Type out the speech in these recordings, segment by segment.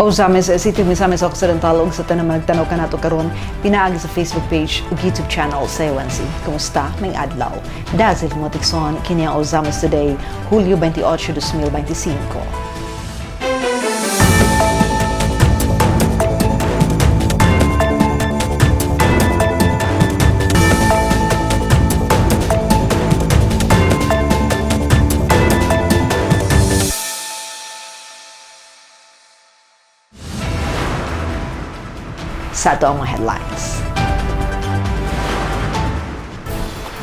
Ozamis City Misamis Occidental ug sa tanang nagtanaw kanato karon pinaagi sa Facebook page ug YouTube channel sa UNC. Kumusta? May adlaw. Dazil mo tikson kini ang Ozamis today, Hulyo 28, 2025. Sa ito ang mga headlines.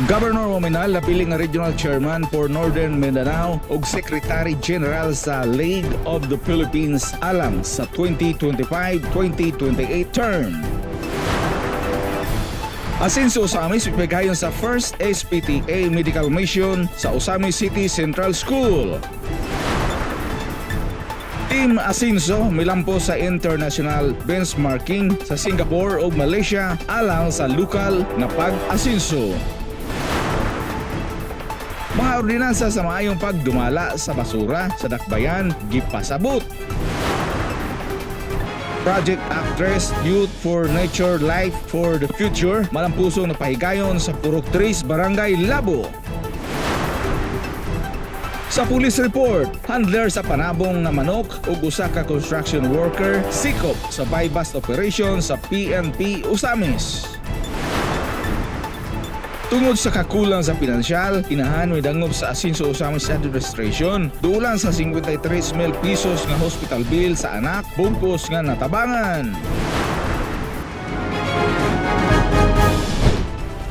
Governor Wominal napiling nga Regional Chairman for Northern Mindanao ug Secretary General sa League of the Philippines alang sa 2025-2028 term. Asenso Osamis ipigayon sa first SPTA medical mission sa Osamis City Central School. Team Asenso milampo sa international benchmarking sa Singapore ug Malaysia alang sa lokal na pag-asenso. Mga ordinansa sa maayong pagdumala sa basura sa dakbayan gipasabot. Project Actress Youth for Nature Life for the Future malampusong napahigayon sa Purok 3 Barangay Labo. Sa police report, handler sa panabong na manok ug usa ka construction worker sikop sa buy-bust operation sa PNP Osamis. Tungod sa kakulang sa pinansyal, inahan may dangop sa Asenso Osamis Administration dulang sa 53,000 pesos nga hospital bill sa anak bungkos nga natabangan.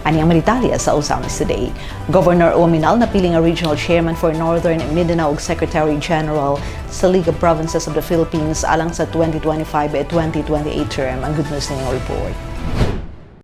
Ani ang maritalya sa Osamis today. Governor Wominal napiling nga Regional Chairman for Northern Mindanao ug Secretary General sa League of Provinces of the Philippines alang sa 2025-2028 term. Ang good news na yung report.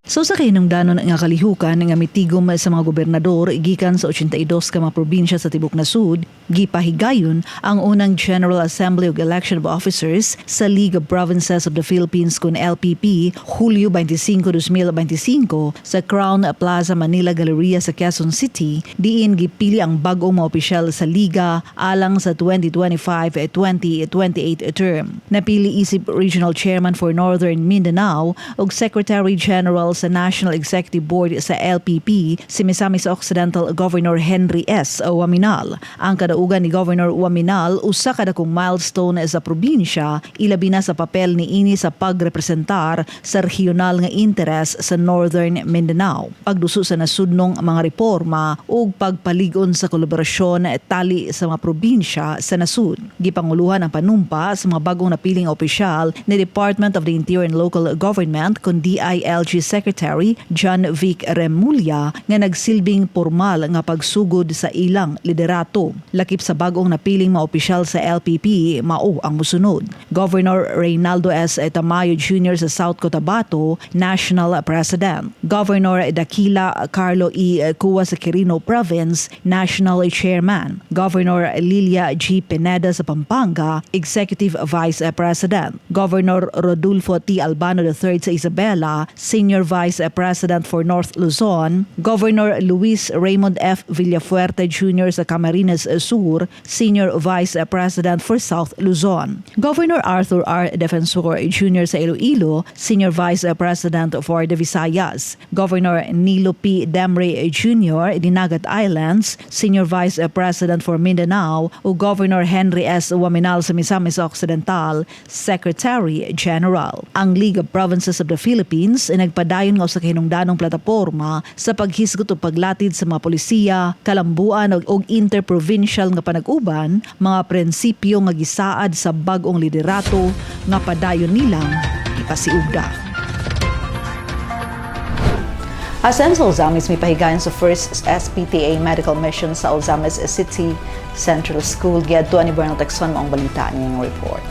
So sa kinungdanon nga kalihukan nga mitigom sa mga gobernador gikan sa 82 ka mga probinsya sa tibok nasud, gipahigayon ang unang General Assembly of Election of Officers sa League of Provinces of the Philippines kun LPP Hulyo 25, 2025 sa Crown Plaza Manila Galleria sa Quezon City, diin gipili ang bag-ong mga opisyal sa liga alang sa 2025-2028 term. Napili isip Regional Chairman for Northern Mindanao ug Secretary General sa National Executive Board sa LPP si Misamis Occidental Governor Henry S. Wominal. Ang kadaugan ni Governor Wominal usa ka dakong milestone sa probinsya, ilabi na sa papel ni ini sa pagrepresentar sa regional nga interes sa Northern Mindanao, pagduso sa nasudnong mga reforma ug pagpaligon sa kolaborasyon tali sa mga probinsya sa nasud. Gipanguluhan ang panumpa sa mga bagong napiling opisyal ni Department of the Interior and Local Government kun DILG Secretary John Vic Remulla nga nagsilbing formal nga pagsugod sa ilang liderato. Lakip sa bagong napiling mga opisyal sa LPP, mao ang musunod. Governor Reynaldo S. Tamayo Jr. sa South Cotabato, National President. Governor Daquila Carlo E. Cua sa Quirino Province, National Chairman. Governor Lilia G. Pineda sa Pampanga, Executive Vice President. Governor Rodolfo T. Albano III sa Isabela, Senior Vice President for North Luzon. Governor Luis Raymond F. Villafuerte Jr. sa Camarines Sur, Senior Vice President for South Luzon. Governor Arthur R. Defensor Jr. sa Iloilo, Senior Vice President for the Visayas. Governor Nilo P. Demre Jr. Dinagat Islands, Senior Vice President for Mindanao, ug Governor Henry S. Wominal sa Misamis Occidental, Secretary General. Ang League of Provinces of the Philippines ay nagpadayon nga sa hinungdanong plataporma sa paghisgot o paglatid sa mga polisiya, kalambuan ug interprovincial nga panag-uban, mga prinsipyo nga gisaad sa bag-ong liderato nga padayon nilang ipasiugda. Asen sa Osamis may pahigayon sa first SPTA medical mission sa Osamis City Central School. Giadto ni Bernal Texon ang balita niyang report.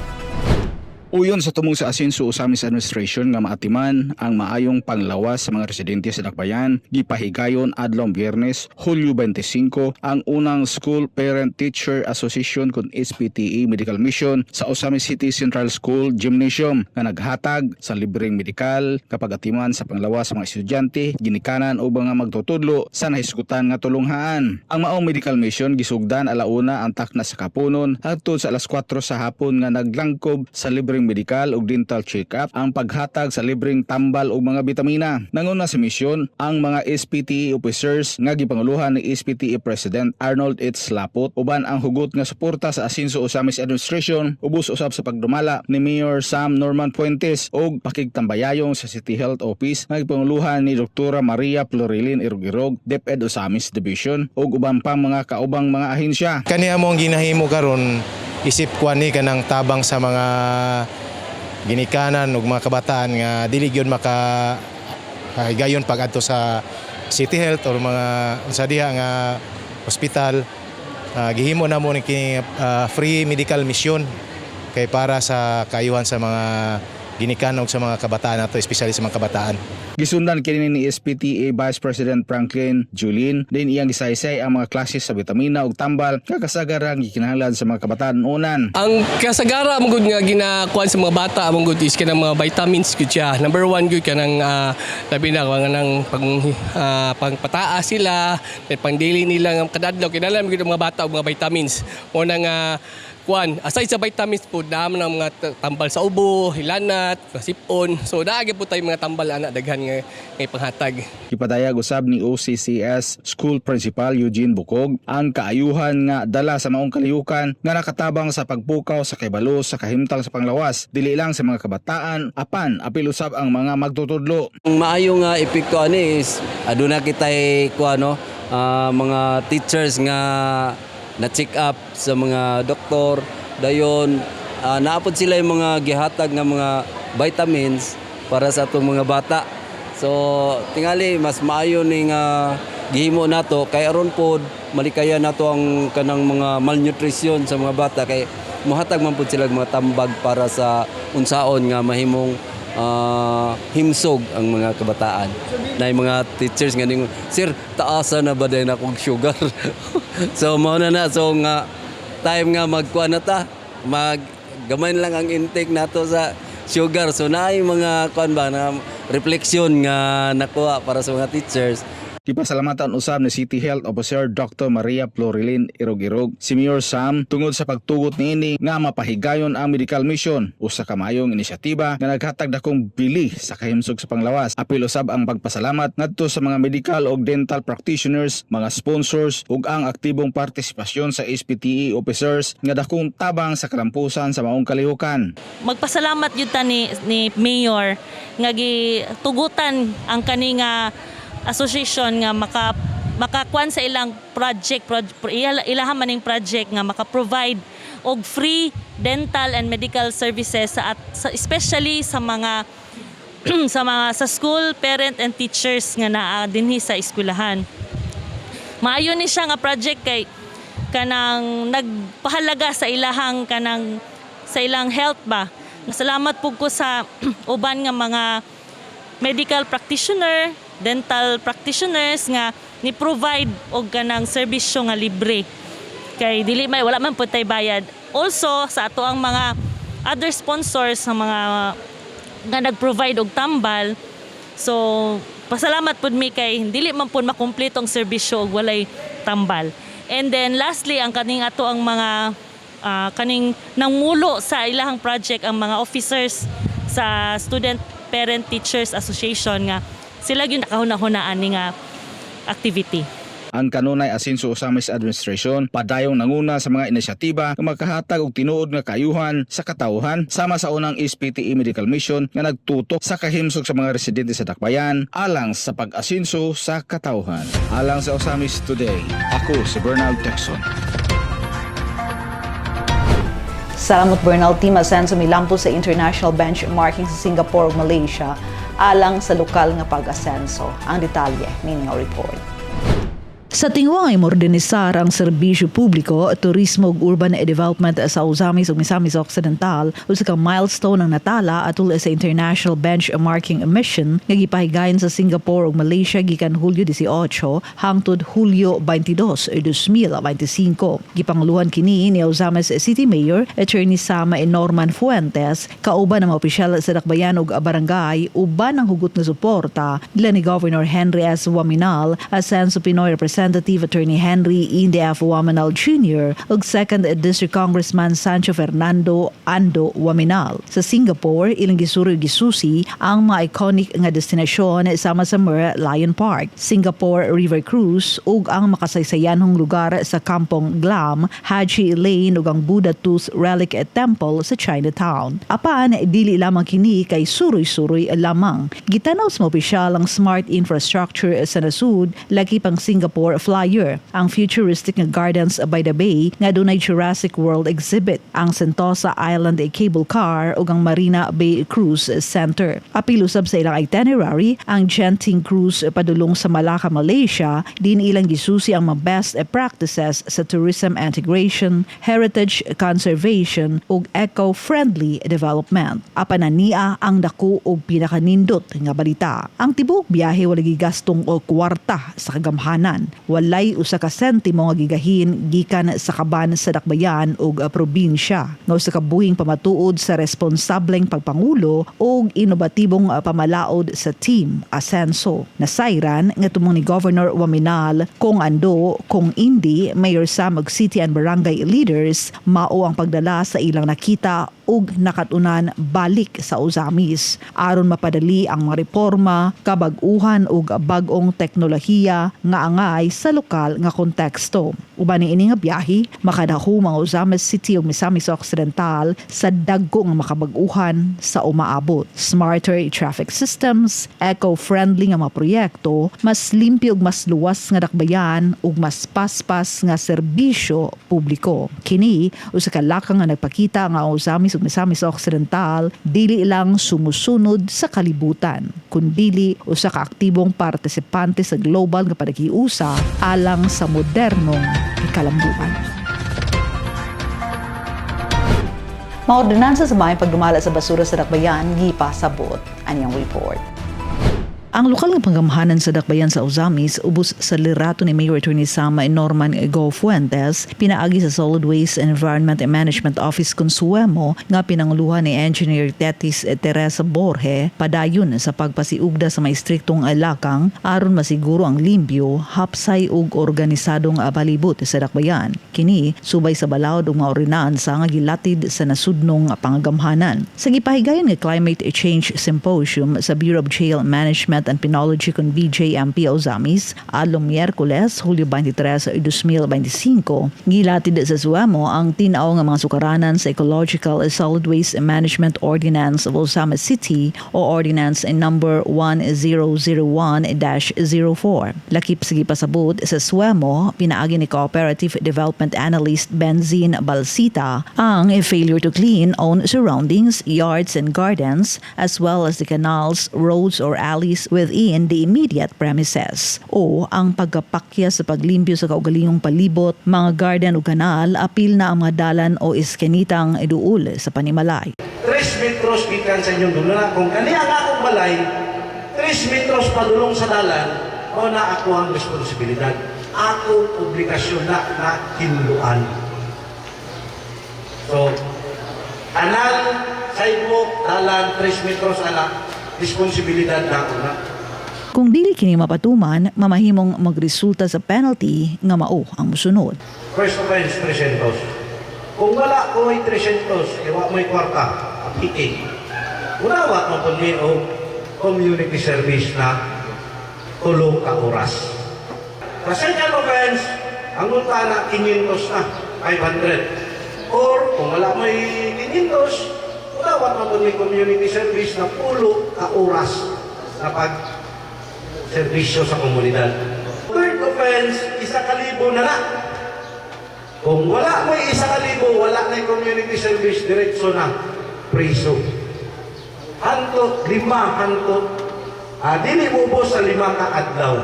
Uyon sa tumong sa Asenso Osamis Administration nga maatiman ang maayong panglawas sa mga residente sa dakbayan, gipahigayon adlaw Biyernes, Hulyo 25 ang unang School Parent Teacher Association kun SPTA Medical Mission sa Osamis City Central School Gymnasium nga naghatag sa libreng medikal kapag atiman sa panglawas sa mga estudyante, ginikanan o mga magtutudlo sa nahisgutan nga tulunghaan. Ang maong medical mission gisugdan alauna ang takna sa kapunon hangtod sa alas 4 sa hapon nga naglangkob sa libreng libreng medical ug dental check-up, ang paghatag sa libreng tambal ug mga bitamina. Nanguna sa misyon ang mga SPTE officers nga gipanguluhan ni SPTE President Arnold H. Lapot, uban ang hugot nga suporta sa Asinso Osamis Administration, ubos usab sa pagdumala ni Mayor Sam Norman Fuentes ug pakigtambayayong sa City Health Office nga gipanguluhan ni Dr. Maria Florilin Irugirog, DepEd Osamis Division ug uban pang mga kaubang mga ahensya. Kani among ginahimo karon isip kuan ni kanang tabang sa mga ginikanan ug mga kabataan nga dili gyud makahigayon pag adto sa City Health or mga unsa diha nga hospital. Gihimo na mo ni free medical mission kay para sa kaayuhan sa mga ginikanan ug sa mga kabataan nato, especially sa mga kabataan. Gisundan kini ni SPTA Vice President Franklin Julin din iyang gisaysay ang mga klase sa bitamina ug tambal nga kasagaran gikinahanglan sa mga kabataan unan. Ang kasagara mo gud nga ginakuan sa mga bata mo gud is kanang mga vitamins gud siya. Number 1 gud kanang labi na kanang pangpataas sila, pang daily nila nga kadadlaw kinahanglan gud mga bata og mga vitamins. O nang kuan aside sa vitamins po naman ng mga tambal sa ubo, hilanat, sipon. So daagi po tayo mga tambal ana daghan nga panghatag. Gipadayag usab ni OCCS School Principal Eugene Bukog ang kaayuhan nga dala sa maong kalihukan nga nakatabang sa pagpukaw sa kahibalo sa kahimtang sa panglawas dili lang sa mga kabataan apan apil usab ang mga magtutudlo. Ang maayo nga epekto ani is aduna kitay kuano mga teachers nga na-check up sa mga doktor dayon naapod sila yung mga gihatag nga mga vitamins para sa atong mga bata. So tingali mas maayo ning gihimo nato kay aron pod malikaya nato ang kanang mga malnutrition sa mga bata kay mohatag man pod sila mga tambag para sa unsaon nga mahimong himsog ang mga kabataan. Na yung mga teachers nga ning, sir, taasa na ba din akong sugar? So mao na so nga time nga magkuan na ta, gamay lang ang intake nato sa sugar. So na yung mga kuan ba na refleksyon nga nakuha para sa mga teachers. Gipasalamatan usab ni City Health Officer Dr. Maria Florilin Irugirog si Mayor Sam tungod sa pagtugot niini nga mapahigayon ang medical mission, usa ka maayong inisyatiba nga naghatag dakong bili sa kahimsog sa panglawas. Apil usab ang pagpasalamat ngadto sa mga medical ug dental practitioners, mga sponsors ug ang aktibong partisipasyon sa SPTE officers nga dakong tabang sa kalampusan sa maong kalihukan. Magpasalamat yun ta ni Mayor nga gitugutan ang kaninga association nga makakuan sa ilang project ilaha maning project nga maka-provide og free dental and medical services especially sa mga sa school parent and teachers nga naa dinhi sa eskwelahan. Maayo ni siya nga project kay kanang nagpahalaga sa ilahang sa ilang health ba. Salamat pug ko sa uban nga mga medical practitioner, dental practitioners nga ni-provide og kanang serbisyo nga libre. Kay dili may wala man pud tay bayad. Also sa ato ang mga other sponsors sa mga nga nag-provide og tambal. So pasalamat pud mi kay dili man pud makumpleto ang serbisyo og walay tambal. And then lastly ang kaning ato ang mga kaning nangmulo sa ilahang project ang mga officers sa Student Parent Teachers Association nga sila gyud nakahuna-hunaan ni nga activity. Ang kanunay Asinso Osamis Administration padayong nanguna sa mga inisyatiba nga magkahatag og tinuod nga kaayuhan sa katawhan sama sa unang SPTE Medical Mission nga nagtutok sa kahimsog sa mga residente sa Dakbayan alang sa pag-asinso sa katawhan. Alang sa Osamis Today, ako si Bernal Texon. Salamat Bernal, Team Asenso milampo sa international benchmarking sa Singapore ug Malaysia alang sa lokal nga pag-asenso. Ang detalye nining report. Sa tingwa ay modernisar ang serbisyo publiko, turismo ug urban development sa Osamis ug Misamis Occidental usa ka milestone ang natala atul sa International Benchmarking Mission nga gipahigayon sa Singapore ug Malaysia gikan Hulyo 18 hangtod Hulyo 22, 2025. Gipangluhan kini ni Osamis City Mayor Attorney Sam Norman Fuentes kauban ng mga opisyal sa Dakbayan ug barangay uban ang hugot nga suporta nila ni Governor Henry S. Waminal, Asenso Pinoy Representative Representative Attorney Henry Inde F. Waminal Jr. ug 2nd District Congressman Sancho Fernando Ando Waminal. Sa Singapore, ilang gisuro gisusi ang mga iconic nga destinasyon sama sa Lion Park, Singapore River Cruise ug ang makasaysayanhong lugar sa Kampong Glam, Haji Lane ug ang Buddha Tooth Relic Temple sa Chinatown. Apan, dili lamang kini kay suroy-suroy lamang. Gitanaw sa opisyal ang smart infrastructure sa nasud, lagi pang Singapore Flyer, ang futuristic nga gardens by the bay nga dunay Jurassic World exhibit, ang Sentosa Island Cable Car ug ang Marina Bay Cruise Center. Apil usab sa ilang itinerary ang Genting Cruise padulong sa Malacca, Malaysia, din ilang gisusi ang mga best practices sa tourism integration, heritage conservation ug eco-friendly development. Apan niya ang dako og pinakanindot nga balita. Ang tibuok biyahe wala gigastong og kwarta sa kagamhanan. Walay usa ka sentimo nga gigahin gikan sa kaban sa dakbayan ug probinsya. Nga usa ka buhing pamatuod sa responsableng pagpangulo ug inobatibong pamalaod sa Team Asenso. Nasayran nga tumong ni Governor Waminal kung ando, kung hindi, Mayor Sam ug city and barangay leaders mao ang pagdala sa ilang nakita ug nakatunan balik sa Ozamis aron mapadali ang mga reforma, kabag-uhan ug bag-ong teknolohiya nga angay sa lokal nga konteksto. Uban ni ini nga biyahe makadahu mga Ozamis City ug Misamis Occidental sa dagko nga makabag-uhan sa umaabot. Smarter traffic systems, eco-friendly nga mga proyekto, mas limpyo ug mas luwas nga dakbayan ug mas paspas nga serbisyo publiko. Kini usa ka lakang nga nagpakita nga ang Ozamis ug Misamis Occidental dili lang sumusunod sa kalibutan, kundi usa ka aktibong partisipante sa global nga panagiusa alang sa modernong ikalambuan. Mga ordinansa sa bayan pagdumala sa basura sa dakbayan gipasabot. Anyang report. Ang lokal nga panggamhanan sa dakbayan sa Ozamis ubos sa liderato ni Mayor Attorney Sam Norman Go Fuentes, pinaagi sa Solid Waste and Environment and Management Office Consuemo nga pinanguluhan ni Engineer Tetis Teresa Borge padayon sa pagpasiugda sa may striktong lakang aron masiguro ang limpyo, hapsay ug organisadong palibot sa dakbayan. Kini subay sa balaod ug mga ordinansa nga gilatid sa nasudnong pangagamhanan. Sa gipahigayon nga Climate Change Symposium sa Bureau of Jail Management and Penology con BJMP Ozamis adlong Miyerkules, Hulyo 23, 2025, gilatid sa Suamo ang tinaw nga mga sukaranan sa Ecological Solid Waste Management Ordinance of Ozamis City o Ordinance number 1001-04. Lakip sige pasabot sa Suamo, pinaagi ni Cooperative Development Analyst Benzin Balsita ang failure to clean own surroundings, yards and gardens as well as the canals, roads or alleys within the immediate premises o ang pagkapakya sa paglimpyo sa kaugalingong palibot, mga garden o kanal, apil na ang mga dalan o iskenitang duul sa panimalay. 3 metros gikan sa inyong dulong. Kung kani ang akong balay, 3 metros padulong sa dalan, o na ako ang responsibilidad. Akong obligasyon na kinluan. So, kanal, sidewalk, dalan, 3 metros ala, responsibilidad na ako na. Kung dili kini mapatuman, mamahimong magresulta sa penalty nga mao ang musunod. First offense, 300. Kung wala ko ay 300, iwa mo'y kwarta, apiking. Unawat mo po niyo o community service na tulong ka oras. Sa second offense, ang multa na 500 na, 500. Or kung wala mo'y 500, unawat mo po niyo community service na pulo ka oras na pag-servisyo sa komunidad. Third offense, 1,000 na na. Kung wala mo 1,000, wala na yung community service, diretso na, preso. Hantot, 5 hantot. Dili ubos sa 5 ka adlaw.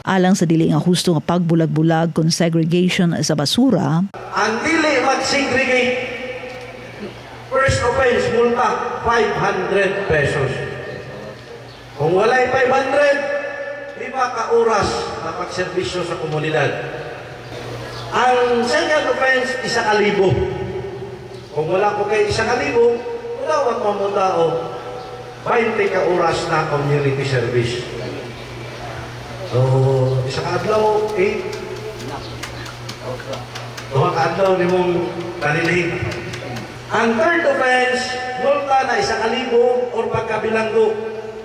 Alang sa dili nga husto nga pagbulag-bulag kon segregation sa basura, Ang dili mag-segregate, first offense, multa, 500 pesos. Kung wala'y 500, 5 ka oras na pagservisyo sa komunidad. Ang second offense, 1,000. Kung wala ko kay 1,000, ulawat mo mo tao, 20 ka oras na community service. So, isa ka adlaw, duha ka adlaw ni mong kanilhin. Ang third offense, multa na 1,000 or pagkabilanggo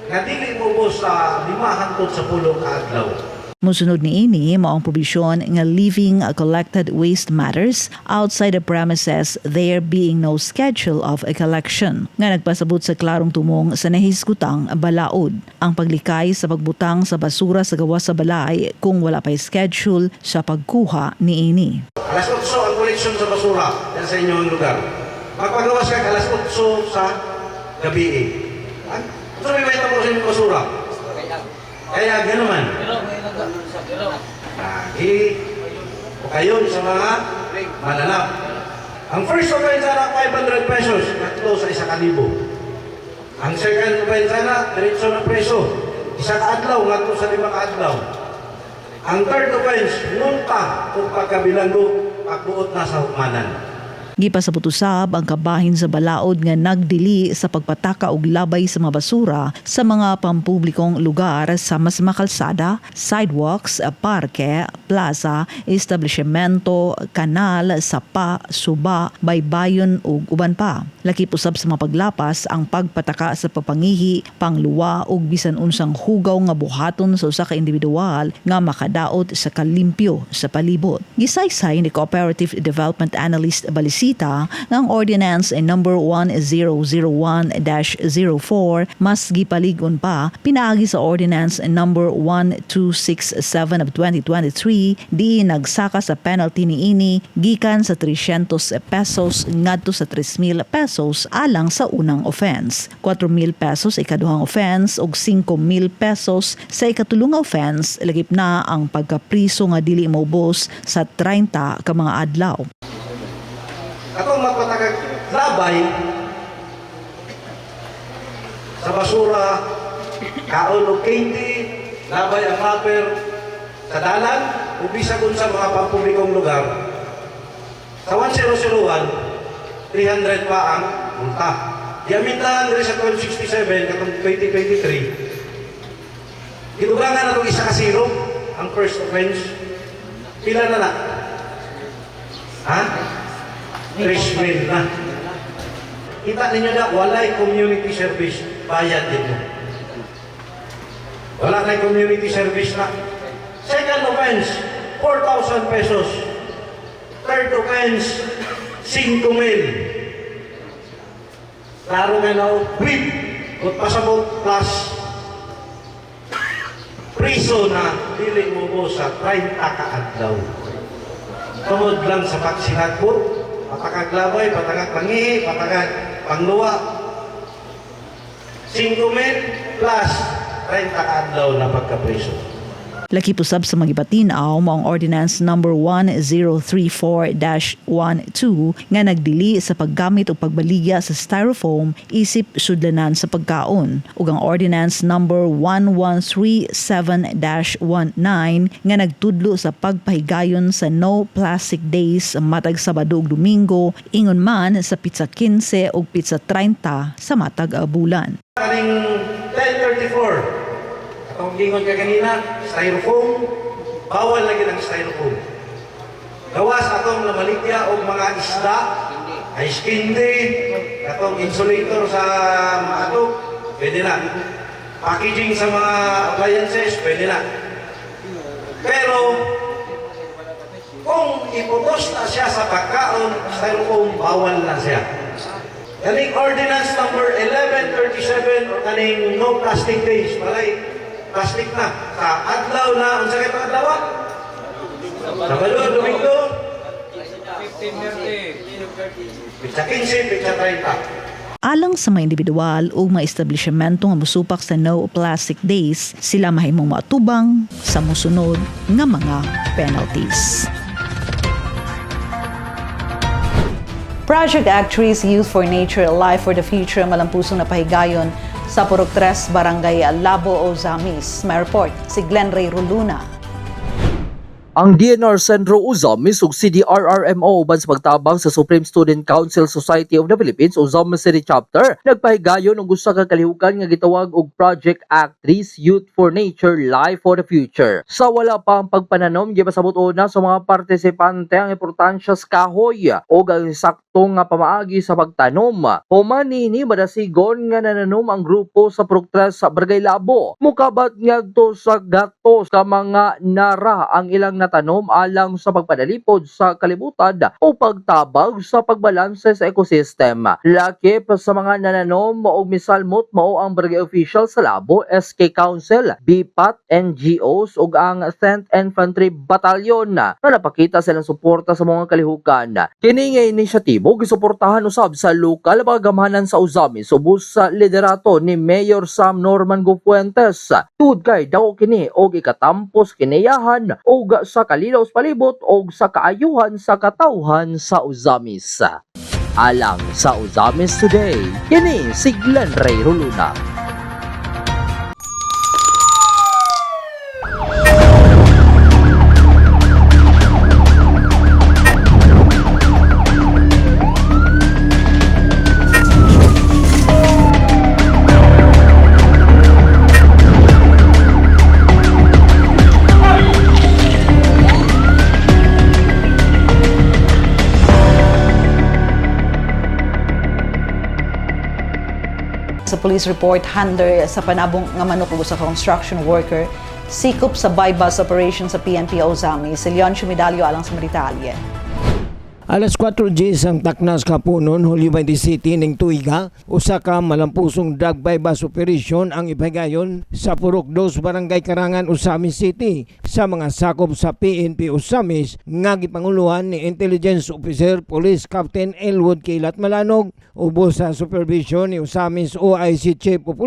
nga dili mo po sa 5 hangtod sa 10 ka adlaw. Musunod ni ini maong probisyon nga leaving collected waste matters outside the premises, there being no schedule of a collection. Nga nagpasabot sa klarong tumong sa nahiskutang balaod. Ang paglikay sa pagbutang sa basura sa gawas sa balay kung wala pa'y schedule sa pagkuha ni ini. Alas 8 ang koleksyon sa basura yan sa inyong lugar. Magpagawas ka alas 8 sa gabi. So may may tapos sa inyong basura. Kaya gano'n. Kayo sa mga mananap. Ang first offense na 500 pesos, natlo sa 1,000. Ang second offense na diretso na preso, 1 ka adlaw, natlo sa 5 ka adlaw. Ang third offense, multa o pagkabilanggo, pagbuot na sa hukmanan. Gipasabot usab ang kabahin sa balaod nga nagdili sa pagpataka og labay sa mga basura sa mga pampublikong lugar sa mas makalsada, sidewalks, parke, plaza, establishmento, kanal, sapa, suba, baybayon ug uban pa. Lakip usab sa mga paglapas ang pagpataka sa papangihi, pangluwa ug bisan unsang hugaw nga buhaton sa usa ka individual nga makadaot sa kalimpyo sa palibot. Gisaysay ni Cooperative Development Analyst Balisita nga ang Ordinance number 1001-04 mas gipaligon pa pinaagi sa Ordinance number 1267 of 2023 di nagsaka sa penalty ni ini gikan sa 300 pesos ngadto sa 3,000 pesos alang sa unang offense, 4,000 pesos ikaduhang offense ug 5,000 pesos sa ikatulong offense, lagip na ang pagkapriso nga dili maubos sa 30 ka mga adlaw. Atong magpatagag labay sa basura, kaon o candy, labay ang mapper sa dalan, o bisag sa mga pampublikong lugar. Sa 1001, 300 pa ang multa. Diamintahan rin sa 1267, katong 2023, ginugangan na itong 1 ka 0, ang first offense. Pila na na? Ha? 3,000 na. Kita ninyo na, walay community service, bayad din mo. Wala na community service na. Second offense, 4,000 pesos. Third offense, 5,000. Klaro nga na, whip, kung pasabot plus priso na dili mo po sa 30 ka adlaw. Tungod lang sa pagsinagpot, patagag labay, patagag pangihi, patagag pangluwa. 5,000 plus 30 ka adlaw na pagkapriso. Lakip usab sa magibatinaw maong Ordinance number 1034-12 nga nagdili sa paggamit o pagbaligya sa styrofoam isip sudlanan sa pagkaon, ug ang Ordinance number 1137-19 nga nagtudlo sa pagpahigayon sa No Plastic Days matag Sabado ug Domingo, ingon man sa Pizza 15 ug Pizza 30 sa matag bulan. Kaning 1034, atong gingon ka kanina, styrofoam, bawal lagi ng styrofoam. Gawas atong namaligya o mga isda, ice candy, atong insulator sa mga ato, pwede na. Packaging sa mga appliances, pwede na. Pero, kung iputos na siya sa pagkaon, styrofoam, bawal na siya. Kaning Ordinance number 1137 o kaning No Plastic Days, malay, plastic na. Sa adlaw na, unsa kay adlaw? Sabado, Domingo. Pizza 15, pizza 30. Alang sa mga individual o mga establishmento nga musupak sa No Plastic Days, sila mahimong matubang sa musunod nga mga penalties. Project Actress Youth for Nature, Life for the Future malampusong napahigayon sa Purok 3, Barangay Labo, Ozamis. May report si Glenn Ray Ruluna. Ang DNR Sentro Uzamis ug CDRRMO uban sa pagtabang sa Supreme Student Council Society of the Philippines Uzamis City Chapter nagpahigayon og usa ka kalihukan nga gitawag og Project Actress Youth for Nature Life for the Future. Sa wala pa ang pagpananom gipasabot una sa mga partisipante ang importansya sa kahoy o ang sakto nga pamaagi sa pagtanom. Human niini madasigon nga nananom ang grupo sa Proktres sa Barangay Labo. Mukabat ngadto sa gatos ka mga nara ang ilang tanom alang sa pagpadalipod sa kalibutan o pagtabag sa pagbalanse sa ekosistem. Lakip sa mga nananom o misalmot mao ang barangay official sa Labo, SK Council, BPAT, NGOs ug ang 10th Infantry Battalion na napakita silang suporta sa mga kalihukan. Kini nga inisyatibo gisuportahan usab sa lokal pagamahanan sa Uzamis ubos sa liderato ni Mayor Sam Norman Gufuentes. Tud kay dako kini og ikatampos kiniyahan og sa kalinaw sa palibot o sa kaayuhan sa katawhan sa Uzamis. Alang sa Uzamis Today, kini si Glenn Ray Ruluna. Sa police report, handler sa panabong nga manok ug sa construction worker, sikop sa bypass operation sa PNP Uzamis, si Leoncio Medallo alang sa Maritalye. Alas 4 Gs ang taknas kapunon, Hulyo 20 City ning tuiga, usa ka malampusong drug bypass operation ang ipahigayon sa Purok 2 Barangay Karangan, Uzamis City sa mga sakop sa PNP Uzamis nga gipanguluhan ni Intelligence Officer Police Captain Elwood Kilat Malanog ubos sa supervision ni Uzamis OIC Chief of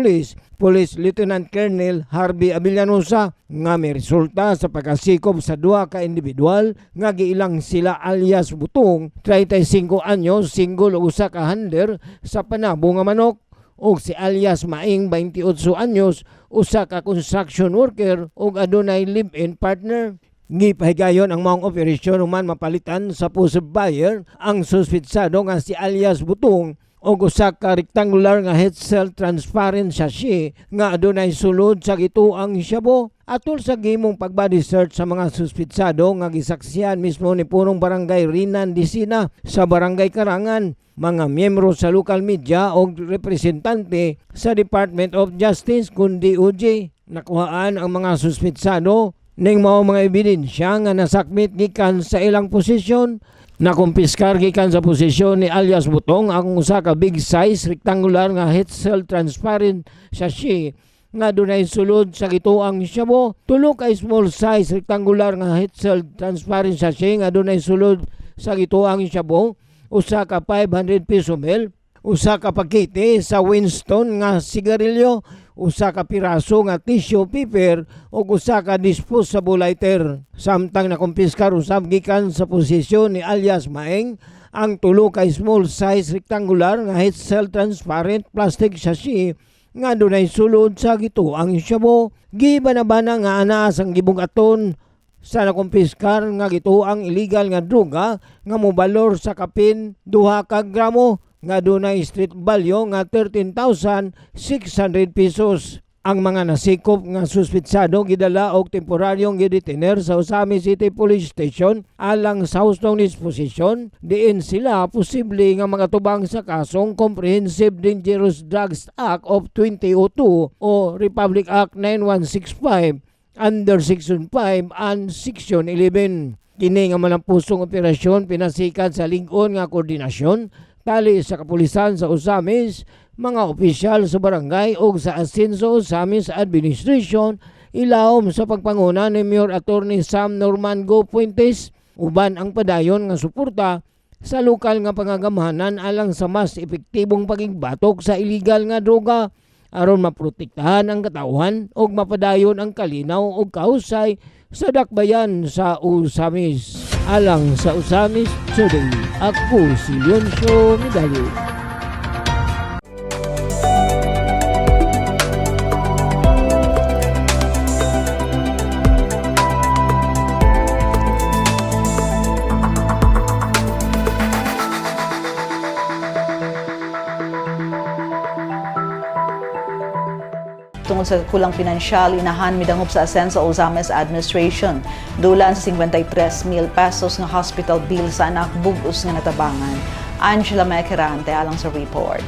Police Lieutenant Colonel Harvey Avillanosa nga may resulta sa pagkasikop sa duha ka individual nga giilang sila alias Butong, 35 anyos, single o usa ka handler sa panabo nga manok, ug si alias Maing, 28 anyos, usa ka construction worker ug adunay live-in partner. Gipahigayon ang maong operasyon human mapalitan sa positive buyer ang suspitsado nga si alias Butong o usa ka rectangular nga head cell transparent sachet nga adunay sulod sa gituang syabo. Atol sa gimong pagbody search sa mga suspitsado nga gisaksihan mismo ni punong barangay Rinan Disina sa barangay Karangan, mga miyembro sa local media o representante sa Department of Justice kundi DOJ. Nakuhaan ang mga suspitsado ning mao mga ebidensya nga nasakmit gikan sa ilang posisyon. Nakumpiskar gikan sa posisyon ni alias Butong ang usa ka big size rectangular nga head cell transparent sachet nga dunay sulod sa gituang syabo, tulo ka small size rectangular nga head cell transparent sachet nga dunay sulod sa gituang syabo, usa ka 500 peso mil, usa ka pakete sa Winston nga sigarilyo, usa ka piraso nga tissue paper ug usa ka disposable lighter. Samtang nakumpiskar usab gikan sa posisyon ni alias Maeng ang tulo ka small size rectangular nga head cell transparent plastic sachet nga dunay sulod sa gituang syabo. Gibanabana nga anaas ang gibugaton sa nakumpiskar nga gituang illegal nga droga nga mobalor sa kapin 2 ka gramo nga dunay street value nga 13,600 pesos. Ang mga nasikop nga suspitsado gidala og temporaryong gidetiner sa Uzamis City Police Station alang sa hustong disposisyon. Diin sila posible nga magatubang sa kasong Comprehensive Dangerous Drugs Act of 2002 o Republic Act 9165 under Section 5 and Section 11. Kini nga malampusong operasyon pinasikat sa lig-on nga koordinasyon tali sa kapulisan sa Uzamis, mga opisyal sa barangay o sa Asenso Uzamis Administration, ilawom sa pagpanguna ni Mayor Attorney Sam Norman Gufuentes, uban ang padayon nga suporta sa lokal nga pangagamahanan alang sa mas epektibong pagigbatok sa illegal nga droga aron maprotektahan ang katawhan o mapadayon ang kalinaw o kahusay sa dakbayan sa Uzamis. Alang sa Uzamis Today, ako si Leoncio Medallo. tungod sa kulang pinansyal inahan midangop sa Asenso Ozames administration. Dulan sa 53,000 pesos nga hospital bill sa anak bug-os nga natabangan. Angela Mequerante alang sa report.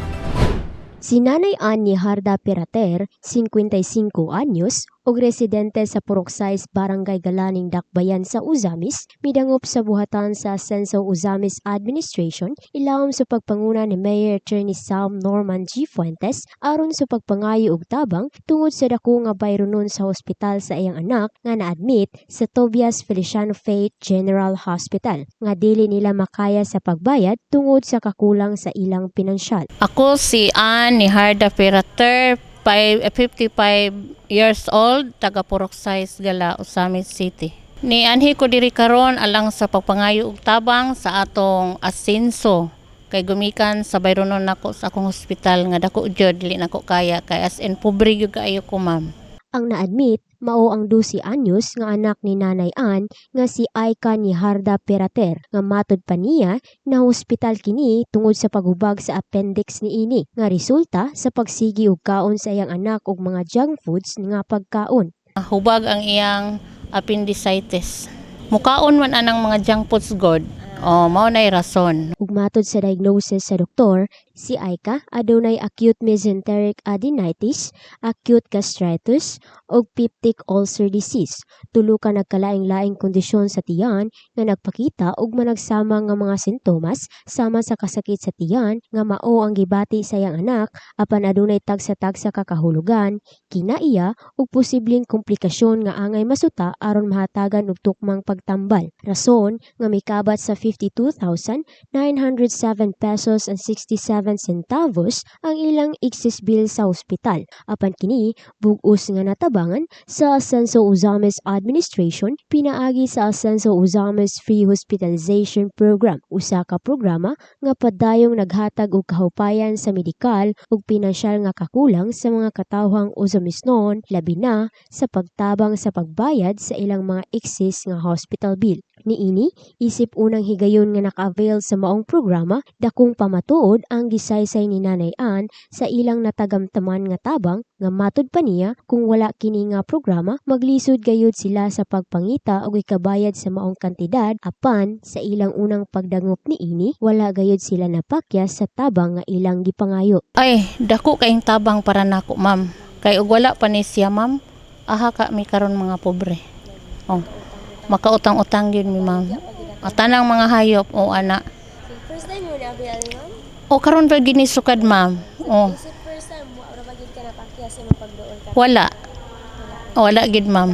Si Nanay Ann ni Harda Pirater, 55 anyos, og residente sa Puroksais, Barangay Galaning, Dakbayan sa Uzamis, midangop sa buhatan sa Asenso Uzamis Administration, ilawom sa pagpanguna ni Mayor Attorney Sam Norman G. Fuentes aron sa pagpangayo og tabang tungod sa dako nga bayronon sa hospital sa iyang anak nga na-admit sa Tobias Feliciano Faith General Hospital, nga dili nila makaya sa pagbayad tungod sa kakulang sa ilang pinansyal. Ako si Ann ni Harda Pirater, 55 years old, taga Puroksais, Gala, Ozamis City. Ni anhi ko diri karon alang sa pagpangayo og tabang sa atong Asenso kay gumikan sa bayronon nako sa akong hospital nga dako jud dili nako kaya kay as in pobre gyud kaayo ko, ma'am. Ang na-admit, mao ang 12 anyos nga anak ni Nanay Ann nga si Aika ni Harda Pirater nga matod pa niya na hospital kini tungod sa paghubag sa appendix ni ini nga resulta sa pagsigi og kaon sa iyang anak og mga junk foods nga pagkaon. Hubag ang iyang appendicitis. Mukaon man anang mga junk foods god. Mao nay rason. Ug matod sa diagnosis sa doktor, si Aika adunay acute mesenteric adenitis, acute gastritis, ug peptic ulcer disease. Tulo ka nagkalaing-laing kondisyon sa tiyan nga nagpakita og managsama nga mga sintomas sama sa kasakit sa tiyan nga mao ang gibati sa iyang anak apan adunay tagsa-tagsa kakahulugan, kinaiya ug posibleng komplikasyon nga angay masuta aron mahatagan og tukmang pagtambal. Rason nga mikabat sa 52,907 pesos and 67 centavos ang ilang excess bill sa ospital. Apan kini bug-os nga natabangan sa Asenso Uzames Administration pinaagi sa Asenso Uzames Free Hospitalization Program, usa ka programa nga padayong naghatag og kahupayan sa medikal ug pinansyal nga kakulang sa mga katawhang Uzamisnon, labi na sa pagtabang sa pagbayad sa ilang mga excess nga hospital bill. Niini, isip unang higayon nga naka-avail sa maong programa, dakong pamatuod ang gisaysay ni Nanay Ann sa ilang natagamtaman nga tabang nga matod pa niya kung wala kini nga programa, maglisod gayud sila sa pagpangita og ikabayad sa maong kantidad apan sa ilang unang pagdangop niini, wala gayud sila napakyas sa tabang nga ilang gipangayo. Ay, dako kayong tabang para nako, ma'am. Kay ug wala pa ni siya, ma'am. Aha ka mi karon mga pobre. Makautang-utang yun mi, ma'am. Tanang mga hayop o ana. First time mo na-avail, ma'am? Karon pa ginisukad, ma'am. Is it first time mo ra bagid ka napakyas imong pagduol ka? Wala. Wala gid, ma'am.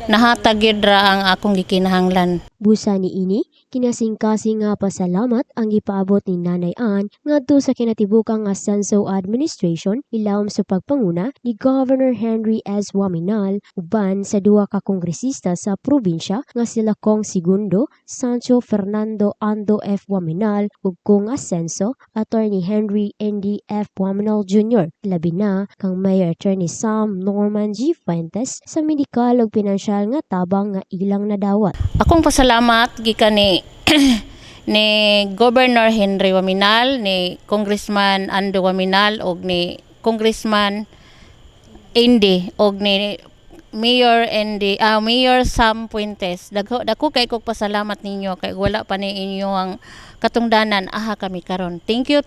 Nahatag gid ra ang akong gikinahanglan. Busa ni ini, kinasing-kasing nga pasalamat ang ipaabot ni Nanay Ann ngadto sa kinatibukang Asenso Administration ilawom sa pagpanguna ni Governor Henry S. Waminal uban sa duha ka kongresista sa probinsya nga sila Kong Segundo, Sancho Fernando Ando F. Waminal ug Kong Asenso, Attorney Henry N.D. F. Waminal Jr. Labi na kang Mayor Attorney Sam Norman G. Fuentes sa medikal ug pinansyal nga tabang nga ilang nadawat. Akong pasalamat gikan ni ni Governor Henry Waminal, ni Congressman Ando Waminal og ni Congressman Indy og ni Mayor Mayor Sam Fuentes. Dako kay kog pasalamat ninyo kay wala pa ni inyo ang katungdanan aha kami karon. Thank you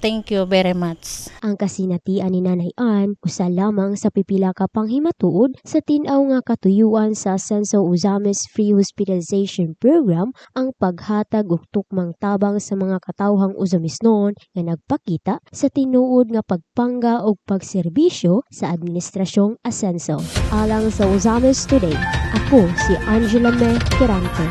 very much. Ang kasinatian ni Nanay Ann usa lamang sa pipila ka panghimatuod sa tin-aw nga katuyuan sa Asenso Uzames Free Hospitalization Program ang paghatag og tukmang tabang sa mga katawhang Uzamisnon nga nagpakita sa tinuod nga pagpangga og pagserbisyo sa administrasyong Asenso. Alang sa Uzames Today, ako si Angela Mequerante.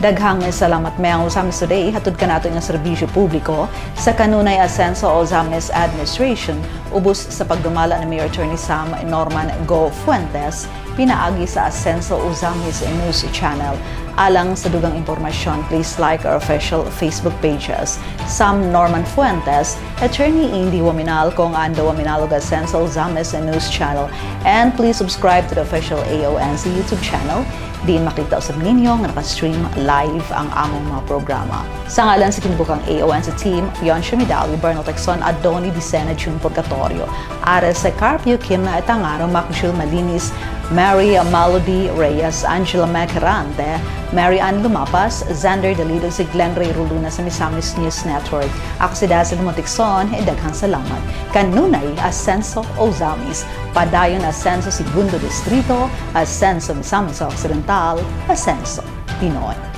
Daghang salamat mayang Uzames Today, hatod ka nato nga serbisyo publiko sa kanunay Asenso Uzames Administration ubos sa pagdumala ni Mayor Attorney Sam Norman Go Fuentes pinaagi sa Asenso Uzames News Channel. Alang sa dugang impormasyon, please like our official Facebook pages. Sam Norman Fuentes, Attorney Indy Waminal, Kong Ando Waminal ug Asenso Uzames News Channel, and please subscribe to the official AONC YouTube channel Diin makita usab ninyo nga naka-stream live ang among mga programa. Sa ngalan sa kinubukang AON sa team, Yon Shumidali, Bernal Texon, Adoni Dicena, June Purgatorio, Ares sa Carpio, Kim na Etangaro, Macjul Malinis, Mary Malody Reyes, Angela Macarante, Mary Ann Lumapas, Xander Dalido, si Glenn Ray Ruluna sa Misamis News Network. Ako si Dazzle Montixon, daghang salamat. Kanunay, Ascenso Ozamis, Padayon Ascenso Segundo Distrito, Ascenso Misamis Occidental, Ascenso Pinoy.